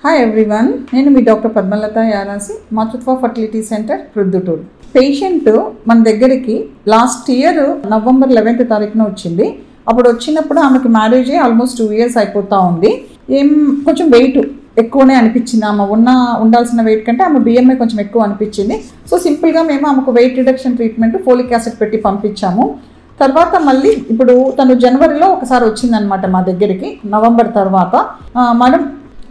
Hi everyone, నేను మీ doctor Padmalatha Yarasi, మాతృత్వ fertility centre Proddatur. Patient మన దగ్గరికి లాస్ట్ ఇయర్ నవంబర్ 11వ తారీఖున వచ్చింది. అప్పుడు వచ్చినప్పుడు ఆమెకి మ్యారేజ్ ఆల్మోస్ట్ 2 years అయిపోతూ ఉంది. కొంచెం వెయిట్ ఎక్కువనే అనిపించింది. ఆమె ఉండాల్సిన వెయిట్ కంటే ఆమె బిఎంఐ కొంచెం ఎక్కువ అనిపించింది. సో సింపుల్గా మేము ఆమెకు weight reduction treatment folic acid పెట్టి పంపించాము. తర్వాత మళ్ళీ ఇప్పుడు తను జనవరిలో ఒకసారి వచ్చిందనమాట మా దగ్గరికి. నవంబర్ తర్వాత మేడం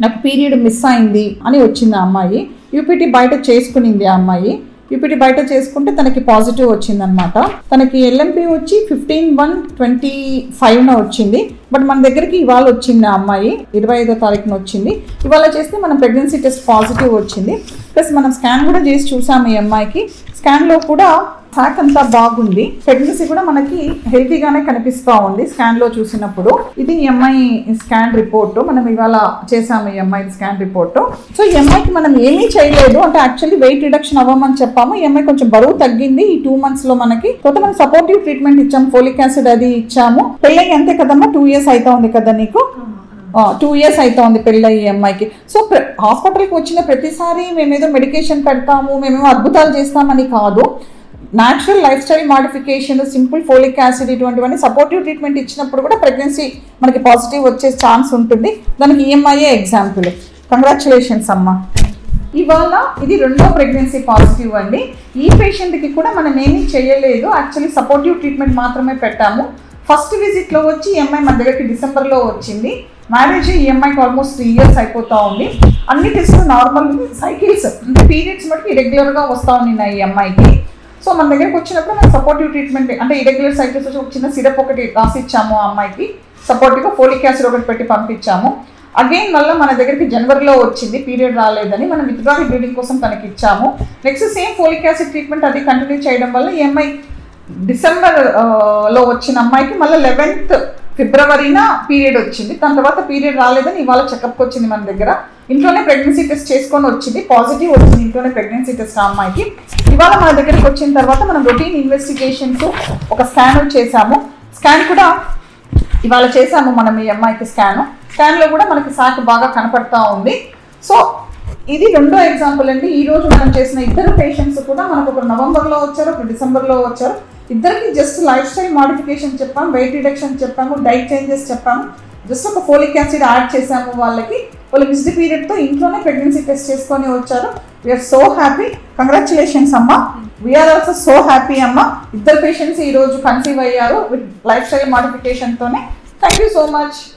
నాకు పీరియడ్ మిస్ అయింది అని వచ్చింది ఆ అమ్మాయి. యూపీటీ బయట చేసుకునింది ఆ అమ్మాయి. యూపీటీ బయట చేసుకుంటే తనకి పాజిటివ్ వచ్చిందనమాట. తనకి ఎల్ఎంపీ వచ్చి 15/1/25న వచ్చింది. బట్ మన దగ్గరికి ఇవాళ వచ్చింది ఆ అమ్మాయి, 25వ తారీఖున వచ్చింది. ఇవాళ చేస్తే మనం ప్రెగ్నెన్సీ టెస్ట్ పాజిటివ్ వచ్చింది. ప్లస్ మనం స్కాన్ కూడా చేసి చూసాము ఈ అమ్మాయికి. స్కాన్లో కూడా ఫ్యాక్ అంతా బాగుంది. ప్రెగ్నెన్సీ కూడా మనకి హెల్తీగానే కనిపిస్తూ ఉంది స్కాన్లో చూసినప్పుడు. ఇది ఈ అమ్మాయి స్కాన్ రిపోర్టు. మనం ఇవాళ చేసాము ఈ అమ్మాయి స్కాన్ రిపోర్టు. సో ఈ అమ్మాయికి మనం ఏమీ చేయలేదు, అంటే యాక్చువల్లీ వెయిట్ రిడక్షన్ అవ్వమని చెప్పాము. ఈ అమ్మాయి కొంచెం బరువు తగ్గింది ఈ 2 monthsలో. మనకి కొత్త మనం సపోర్టివ్ ట్రీట్మెంట్ ఇచ్చాము, ఫోలిక్ యాసిడ్ అది ఇచ్చాము. పెళ్ళి అంతే కదమ్మా, 2 years అవుతా ఉంది కదా నీకు? 2 years అవుతా ఉంది పెళ్ళి ఈ అమ్మాయికి. సో హాస్పిటల్కి వచ్చిన ప్రతిసారి మేమేదో మెడికేషన్ పెడతాము, మేమేమో అద్భుతాలు చేస్తామని కాదు. Natural life style modification, simple folic acid ఇటువంటివన్నీ సపోర్టివ్ ట్రీట్మెంట్ ఇచ్చినప్పుడు కూడా ప్రెగ్నెన్సీ మనకి పాజిటివ్ వచ్చే ఛాన్స్ ఉంటుంది. దానికి ఈఎంఐఏ ఎగ్జాంపుల్. కంగ్రాచులేషన్స్ అమ్మా. ఇవాళ ఇది 2వ ప్రెగ్నెన్సీ పాజిటివ్ అండి. ఈ పేషెంట్కి కూడా మనం ఏమీ చేయలేదు, యాక్చువల్లీ సపోర్టివ్ ట్రీట్మెంట్ మాత్రమే పెట్టాము. ఫస్ట్ విజిట్లో వచ్చి ఈఎంఐ మన దగ్గరికి డిసెంబర్లో వచ్చింది. మ్యారేజ్ ఈఎంఐకి ఆల్మోస్ట్ 3 years అయిపోతూ ఉంది. అన్ని టెస్టులు నార్మల్, సైకిల్స్ అంటే పీరియడ్స్ మటుకు ఇరెగ్యులర్గా వస్తూ ఉన్నాయి ఈ అమ్మాయికి. సో మన దగ్గరికి వచ్చినప్పుడు మనం సపోర్టివ్ ట్రీట్మెంట్ అంటే ఇరెగ్యులర్ సైకిల్స్ వచ్చి ఒక చిన్న సిరప్ ఒకటి రాసిచ్చాము ఆ అమ్మాయికి. సపోర్టివ్గా ఫోలిక్ యాసిడ్ ఒకటి పెట్టి పంపించాము. అగైన్ మళ్ళీ మన దగ్గరికి జనవరిలో వచ్చింది, పీరియడ్ రాలేదని మనం విత్డ్రాల్ బ్లీడింగ్ కోసం తనకి ఇచ్చాము. Next same folic acid treatment అది కంటిన్యూ చేయడం వల్ల ఈ అమ్మాయి డిసెంబర్లో వచ్చిన అమ్మాయికి మళ్ళీ 11th ఫిబ్రవరిన పీరియడ్ వచ్చింది. దాని తర్వాత పీరియడ్ రాలేదని ఇవాళ చెకప్కి వచ్చింది మన దగ్గర. ఇంట్లోనే ప్రెగ్నెన్సీ టెస్ట్ చేసుకొని వచ్చింది, పాజిటివ్ వచ్చింది ఇంట్లోనే ప్రెగ్నెన్సీ టెస్ట్ ఆ అమ్మాయికి. ఇవాళ మన దగ్గరికి వచ్చిన తర్వాత మనం రొటీన్ ఇన్వెస్టిగేషన్స్ ఒక స్కాన్ చేసాము. స్కాన్ కూడా ఇవాళ చేసాము మనం ఈ అమ్మాయికి స్కాన్లో కూడా మనకి సాక్ బాగా కనపడతా ఉంది. సో ఇది 2వ ఎగ్జాంపుల్ అండి. ఈరోజు మనం చేసిన ఇద్దరు పేషెంట్స్ కూడా మనకు ఒకరు నవంబర్లో వచ్చారు, ఒకరు డిసెంబర్లో వచ్చారు. ఇద్దరికి జస్ట్ లైఫ్ స్టైల్ మాడిఫికేషన్ చెప్పాము, వెయిట్ రిడక్షన్ చెప్పాము, డైట్ చేంజెస్ చెప్పాము, జస్ట్ ఒక ఫోలిక్ యాసిడ్ యాడ్ చేసాము. వాళ్ళు మిస్డ్ పీరియడ్తో ఇంట్లోనే ప్రెగ్నెన్సీ టెస్ట్ చేసుకొని వచ్చారు. We're so happy. కంగ్రాచులేషన్స్ అమ్మా. వీఆర్ ఆల్సో సో హ్యాపీ అమ్మా. ఇద్దరు పేషెంట్స్ ఈరోజు కన్సీవ్ అయ్యారు విత్ లైఫ్ స్టైల్ మాడిఫికేషన్తోనే. Thank you so much.